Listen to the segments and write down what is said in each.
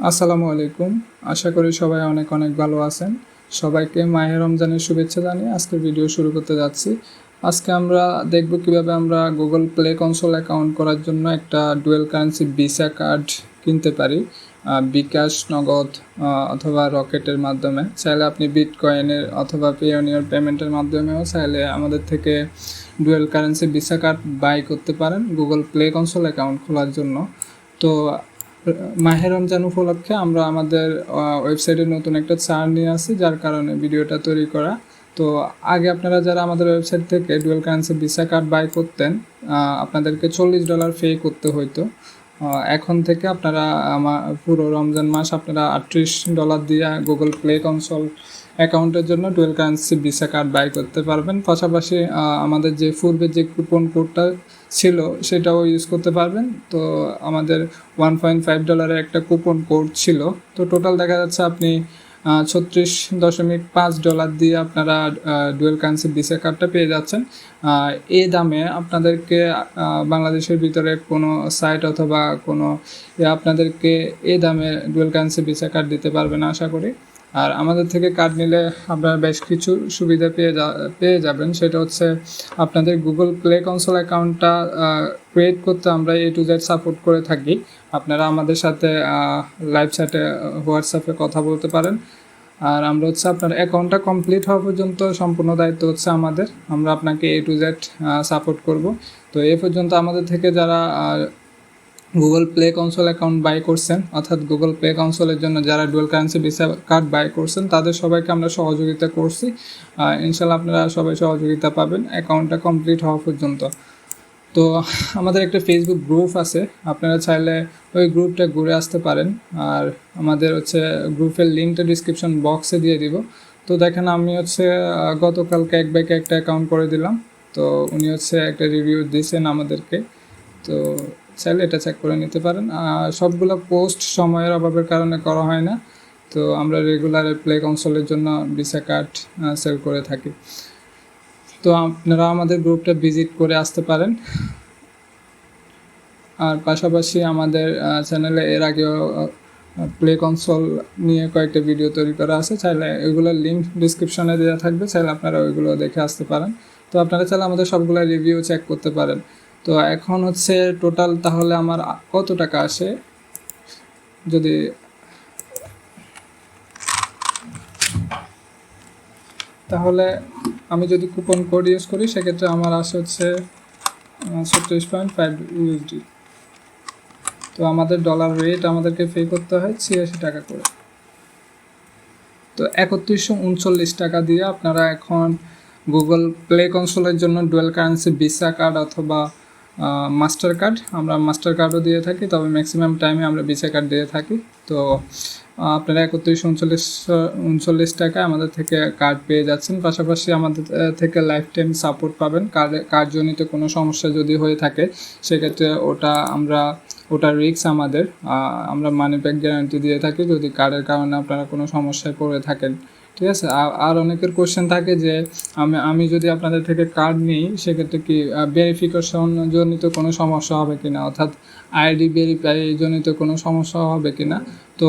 আসসালামু আলাইকুম। আশা করি সবাই অনেক অনেক ভালো আছেন। সবাইকে মাহে রমজানের শুভেচ্ছা জানিয়ে আজকের ভিডিও শুরু করতে যাচ্ছি। আজকে আমরা দেখব কিভাবে আমরা গুগল প্লে কনসোল অ্যাকাউন্ট করার জন্য একটা ডুয়েল কারেন্সি ভিসা কার্ড কিনতে পারি। বিকাশ, নগদ অথবা রকেটের মাধ্যমে। চাইলে আপনি বিটকয়েনের অথবা পেওনিয়ার পেমেন্টের মাধ্যমেও চাইলে আমাদের থেকে dual currency visa card buy করতে পারেন গুগল প্লে কনসোল অ্যাকাউন্ট খোলার জন্য। তো মাহে রমজান উপলক্ষে আমরা আমাদের ওয়েবসাইটে নতুন একটা ছাড় নিয়ে আসি, যার কারণে ভিডিওটা তৈরি করা। তো আগে আপনারা যারা আমাদের ওয়েবসাইট থেকে dual currency visa card buy করতেন, আপনাদেরকে $40 পে করতে হইতো। এখন থেকে আপনারা পুরো রমজান মাস আপনারা $38 দিয়ে গুগল প্লে কনসোল অ্যাকাউন্টের জন্য dual currency visa card buy করতে পারবেন। পাশাপাশি আমাদের যে পূর্বে যে কুপন কোডটা ছিল সেটাও ইউজ করতে পারবেন। তো আমাদের $1.5 একটা কুপন কোড ছিল। তো টোটাল দেখা যাচ্ছে আপনি $36.5 দিয়ে আপনারা ডুয়েল কারেন্সি ভিসা কার্ডটা পেয়ে যাচ্ছেন। এই দামে আপনাদেরকে বাংলাদেশের ভিতরে কোনো সাইট অথবা কোনো আপনাদেরকে এই দামে ডুয়েল কারেন্সি ভিসা কার্ড দিতে পারবে না আশা করি। আর আমাদের থেকে কার্ড নিলে আপনারা বেশ কিছু সুবিধা পেয়ে যাবেন। সেটা হচ্ছে আপনাদের গুগল প্লে কনসোল অ্যাকাউন্টটা ক্রিয়েট করতে আমরা A to Z সাপোর্ট করে থাকি। আপনারা আমাদের সাথে লাইভ চ্যাটে হোয়াটসঅ্যাপে কথা বলতে পারেন। আর আমরা হচ্ছে আপনার অ্যাকাউন্টটা কমপ্লিট হওয়া পর্যন্ত সম্পূর্ণ দায়িত্ব হচ্ছে আমাদের। আমরা আপনাকে A to Z সাপোর্ট করব। তো এ পর্যন্ত আমাদের থেকে যারা Google play console account buy করছেন, অর্থাৎ গুগল প্লে কনসোলের জন্য যারা dual currency visa card buy করছেন, তাদের সবাইকে আমরা সহযোগিতা করছি। ইনশাল্লাহ আপনারা সবাই সহযোগিতা পাবেন অ্যাকাউন্টটা কমপ্লিট হওয়া পর্যন্ত। তো আমাদের একটা ফেসবুক গ্রুপ আছে, আপনারা চাইলে ওই গ্রুপটা ঘুরে আসতে পারেন। আর আমাদের হচ্ছে গ্রুপের লিঙ্কটা ডিসক্রিপশন বক্সে দিয়ে দিব। তো দেখেন আমি হচ্ছে গতকালকে এক বাইকে একটা অ্যাকাউন্ট করে দিলাম। তো উনি হচ্ছে একটা রিভিউ দিয়েছেন আমাদেরকে। তো চাইলে এটা চেক করে নিতে পারেন। সবগুলো পোস্ট সময়ের অভাবের কারণে করা হয় না। তো আমরা রেগুলার প্লে কনসোলের জন্য ভিসা কার্ড সেল করে থাকি। তো আপনারা আমাদের গ্রুপটা ভিজিট করে আসতে পারেন। আর পাশাপাশি আমাদের চ্যানেলে এর আগেও প্লে কনসোল নিয়ে কয়েকটা ভিডিও তৈরি করা আছে, চাইলে ওইগুলোর লিঙ্ক ডিসক্রিপশনে দেওয়া থাকবে, চাইলে আপনারা ওইগুলো দেখে আসতে পারেন। তো আপনারা চাইলে আমাদের সবগুলো রিভিউ চেক করতে পারেন। তো এখন হচ্ছে টোটাল তাহলে আমার কত টাকা আসে, যদি তাহলে আমি যদি কুপন কোড ইউজ করি সেক্ষেত্রে আমার আসে হচ্ছে 36.5 USD। তো আমাদের ডলার রেট আমাদেরকে পে করতে হয় 86 টাকা করে। তো 3139 টাকা দিয়ে আপনারা এখন গুগল প্লে কনসোলের জন্য ডুয়েল কারেন্সি ভিসা কার্ড অথবা মাস্টার কার্ড, আমরা মাস্টার কার্ডও দিয়ে থাকি, তবে ম্যাক্সিমাম টাইমে আমরা ভিসা কার্ড দিয়ে থাকি। তো আপনারা 3139 টাকায় আমাদের থেকে কার্ড পেয়ে যাচ্ছেন। পাশাপাশি আমাদের থেকে লাইফ টাইম সাপোর্ট পাবেন। কার্ডজনিত কোনো সমস্যা যদি হয়ে থাকে সেক্ষেত্রে ওটা রিস্ক আমাদের, আমরা মানি ব্যাক গ্যারান্টি দিয়ে থাকি যদি কার্ডের কারণে আপনারা কোনো সমস্যায় পড়ে থাকেন। ঠিক আছে। আর অনেকের কোশ্চেন থাকে যে আমি যদি আপনাদের থেকে কার্ড নিই সেক্ষেত্রে কি ভেরিফিকেশন জনিত কোনো সমস্যা হবে কিনা, অর্থাৎ আইডি ভেরিফাই জনিত কোনো সমস্যা হবে কিনা। তো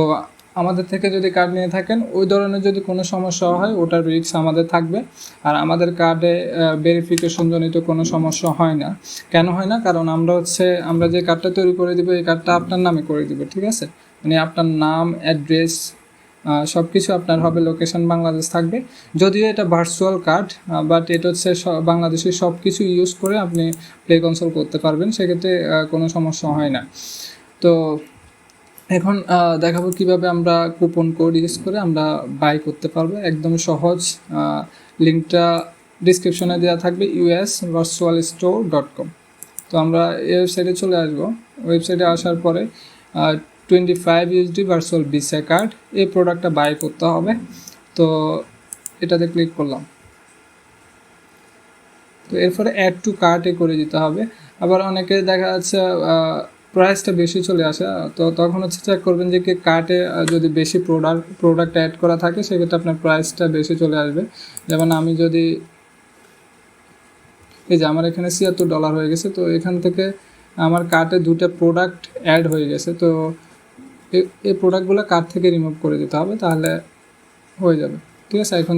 আমাদের থেকে যদি কার্ড নিয়ে থাকেন ওই ধরনের যদি কোনো সমস্যা হয় ওটার রিস্ক আমাদের থাকবে। আর আমাদের কার্ডে ভেরিফিকেশন জনিত কোনো সমস্যা হয় না। কেন হয় না? কারণ আমরা যে কার্ডটা তৈরি করে দিব এই কার্ডটা আপনার নামে করে দিব। ঠিক আছে, মানে আপনার নাম, অ্যাড্রেস সব কিছু আপনার হবে, লোকেশন বাংলাদেশ থাকবে। যদিও এটা ভার্চুয়াল কার্ড, বাট এটা হচ্ছে বাংলাদেশের সব কিছু ইউজ করে আপনি প্লে কনসোল করতে পারবেন, সেক্ষেত্রে কোনো সমস্যা হয় না। তো এখন দেখাবো কিভাবে আমরা কুপন কোড ইউজ করে আমরা বাই করতে পারবো, একদম সহজ। লিঙ্কটা ডিসক্রিপশনে দেওয়া থাকবে, usvirtualstore.com। তো আমরা এই ওয়েবসাইটে চলে আসবো। ওয়েবসাইটে আসার পরে 25 USD ভার্চুয়াল ভিসা কার্ড, এই প্রোডাক্টটা বাই করতে হবে। তো এটাতে ক্লিক করলাম। তো এরপরে অ্যাড টু কার্টে করে দিতে হবে। আবার অনেকে দেখা যাচ্ছে প্রাইসটা বেশি চলে আসে, তো তখন হচ্ছে চেক করবেন যে কি কার্টে যদি বেশি প্রোডাক্ট অ্যাড করা থাকে সেক্ষেত্রে আপনার প্রাইসটা বেশি চলে আসবে। যেমন আমি যদি এই যে আমার এখানে $76 হয়ে গেছে, তো এখান থেকে আমার কার্টে 2টা প্রোডাক্ট অ্যাড হয়ে গেছে। তো এই প্রোডাক্টগুলো কার্ট থেকে রিমুভ করে দিতে হবে, তাহলে হয়ে যাবে। ঠিক আছে, এখন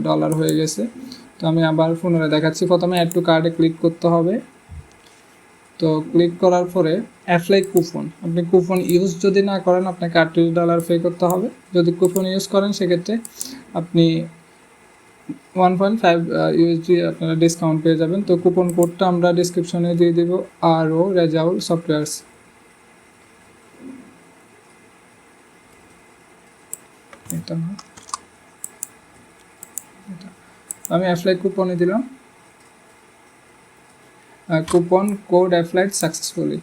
$0 হয়ে গেছে। তো আমি আবার পুনরায় দেখাচ্ছি। প্রথমে অ্যাড টু কার্ডে ক্লিক করতে হবে। তো ক্লিক করার পরে অ্যাপ্লাই কুপন, আপনি কুপন ইউজ যদি না করেন আপনাকে $38 পে করতে হবে। যদি কুপন ইউজ করেন সেক্ষেত্রে আপনি 1.5 USD আপনারা ডিসকাউন্ট পেয়ে যাবেন। তো কুপন কোডটা আমরা ডিসক্রিপশনে দিয়ে দেবো, rezaul সফটওয়্যারস। এটা না, আমি অ্যাপ্লাই কুপনে দিলাম, কুপন কোড অ্যাপ্লাইড সাকসেসফুলি।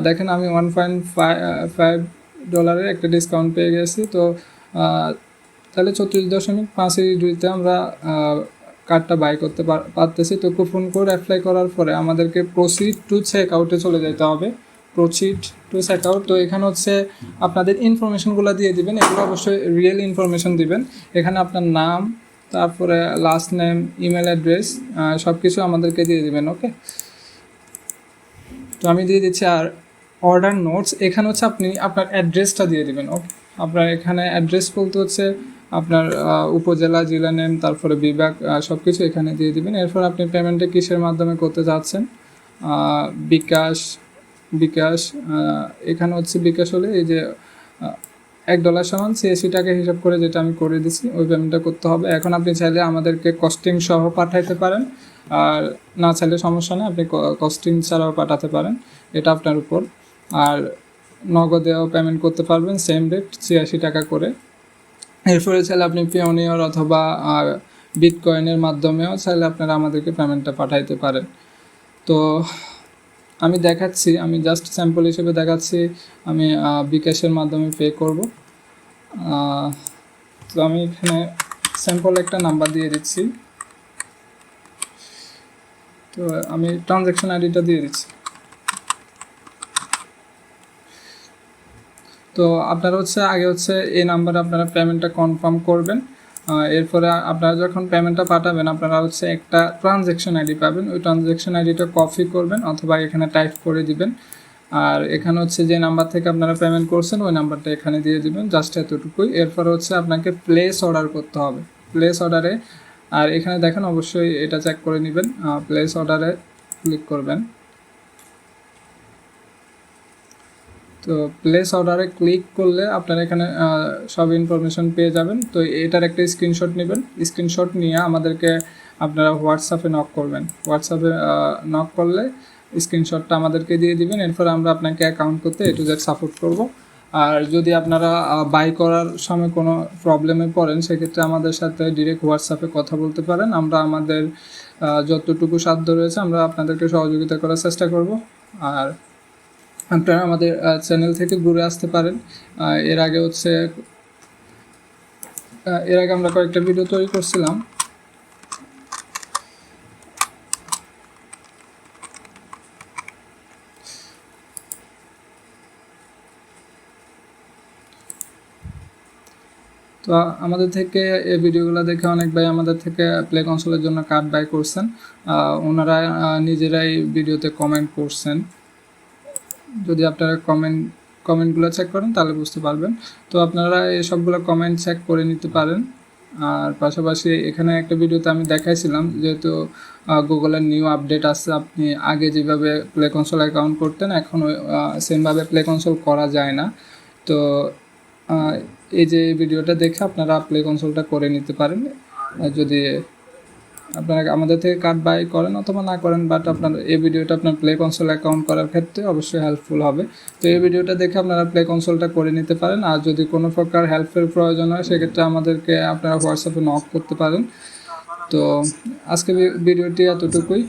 দেখেন আমি $1.5 একটা ডিসকাউন্ট পেয়ে গেছি। তো তাহলে 34.5 আমরা কার্ডটা বাই করতে পারতেছি। তো কুপন কোড অ্যাপ্লাই করার পরে আমাদেরকে প্রসিড টু চেক আউটে চলে যেতে হবে। Proceed to check out. তো এখানে হচ্ছে আপনাদের ইনফরমেশনগুলো দিয়ে দিবেন, এগুলো অবশ্যই রিয়েল ইনফরমেশন দিবেন। এখানে আপনার নাম, তারপরে লাস্ট নেম, ইমেল অ্যাড্রেস সব কিছু আমাদেরকে দিয়ে দিবেন। ওকে, তো আমি দিয়ে দিচ্ছি। আর অর্ডার নোটস, এখানে হচ্ছে আপনি আপনার অ্যাড্রেসটা দিয়ে দিবেন। ওকে, আপনার এখানে অ্যাড্রেস বলতে হচ্ছে আপনার উপজেলা, জেলা নেম, তারপরে বিভাগ সব কিছু এখানে দিয়ে দিবেন। এরপর আপনি পেমেন্টটা কিসের মাধ্যমে করতে যাচ্ছেন, বিকাশ এখানে হচ্ছে বিকাশ হলে এই যে $1 সমান 86 টাকা হিসাব করে যেটা আমি করে দিছি ওই পেমেন্টটা করতে হবে। এখন আপনি চাইলে আমাদেরকে কস্টিং সহ পাঠাইতে পারেন, আর না চাইলে সমস্যা নেই, আপনি কস্টিং ছাড়াও পাঠাতে পারেন, এটা আপনার উপর। আর নগদেও পেমেন্ট করতে পারবেন, সেম রেট 86 টাকা করে। এরপরে চাইলে আপনি পিওনিয়র অথবা বিটকয়েনের মাধ্যমেও চাইলে আপনারা আমাদেরকে পেমেন্টটা পাঠাইতে পারেন। তো আমি দেখাচ্ছি, আমি জাস্ট স্যাম্পল হিসেবে দেখাচ্ছি আমি বিকাশের মাধ্যমে পে করব। তো আমি এখানে স্যাম্পল একটা নাম্বার দিয়ে দিচ্ছি। তো আমি ট্রানজ্যাকশন আইডিটা দিয়ে দিচ্ছি। তো আপনারা হচ্ছে আগে হচ্ছে এই নাম্বারে আপনারা পেমেন্টটা কনফার্ম করবেন। এরপরে আপনারা যখন পেমেন্টটা পাঠাবেন আপনারা হচ্ছে একটা ট্রানজ্যাকশন আইডি পাবেন, ওই ট্রানজ্যাকশন আইডিটা কপি করবেন অথবা এখানে টাইপ করে দিবেন। আর এখানে হচ্ছে যে নাম্বার থেকে আপনারা পেমেন্ট করছেন ওই নাম্বারটা এখানে দিয়ে দিবেন, জাস্ট এতটুকুই। এরপর হচ্ছে আপনাকে প্লেস অর্ডার করতে হবে। প্লেস অর্ডারে, আর এখানে দেখেন অবশ্যই এটা চেক করে নেবেন, প্লেস অর্ডারে ক্লিক করবেন। তো প্লেস অর্ডারে ক্লিক করলে আপনারা এখানে সব ইনফরমেশন পেয়ে যাবেন। তো এটার একটা স্ক্রিনশট নেবেন, স্ক্রিনশট নিয়ে আমাদেরকে আপনারা হোয়াটসঅ্যাপে নক করবেন। হোয়াটসঅ্যাপে নক করলে স্ক্রিনশটটা আমাদেরকে দিয়ে দিবেন। এরপর আমরা আপনাকে অ্যাকাউন্ট করতে A to Z সাপোর্ট করব। আর যদি আপনারা বাই করার সময় কোনো প্রবলেমে পড়েন সেক্ষেত্রে আমাদের সাথে ডিরেক্ট হোয়াটসঅ্যাপে কথা বলতে পারেন। আমরা আমাদের যতটুকু সাধ্য রয়েছে আমরা আপনাদেরকে সহযোগিতা করার চেষ্টা করব। আর আপনারা আমাদের চ্যানেল থেকে ঘুরে আসতে পারেন। এর আগে আমরা কয়েকটা ভিডিও তৈরি করছিলাম। তো আমাদের থেকে এই ভিডিওগুলো দেখে অনেক ভাই আমাদের থেকে প্লে কনসোলের জন্য কার্ড বাই করছেন। ওনারা নিজেরাই ভিডিওতে কমেন্ট করছেন। যদি আপনারা কমেন্টগুলো চেক করেন তাহলে বুঝতে পারবেন। তো আপনারা এই সবগুলো কমেন্ট চেক করে নিতে পারেন। আর পাশাপাশি এখানে একটা ভিডিওতে আমি দেখাইছিলাম যেহেতু গুগলের নিউ আপডেট আসছে, আপনি আগে যেভাবে প্লে কনসোল অ্যাকাউন্ট করতেন এখন সেমভাবে প্লে কনসোল করা যায় না। তো এই যে ভিডিওটা দেখে আপনারা প্লে কনসোলটা করে নিতে পারেন যদি আপনারা আমাদের থেকে কার্ড বাই করেন অথবা না করেন। বাট আপনার এই ভিডিওটা আপনার প্লে কনসোল অ্যাকাউন্ট করার ক্ষেত্রে অবশ্যই হেল্পফুল হবে। তো এই ভিডিওটা দেখে আপনারা প্লে কনসোলটা করে নিতে পারেন। আর যদি কোনো প্রকার হেল্পের প্রয়োজন হয় সেক্ষেত্রে আমাদেরকে আপনারা হোয়াটসঅ্যাপে নক করতে পারেন। তো আজকে ভিডিওটি এতটুকুই।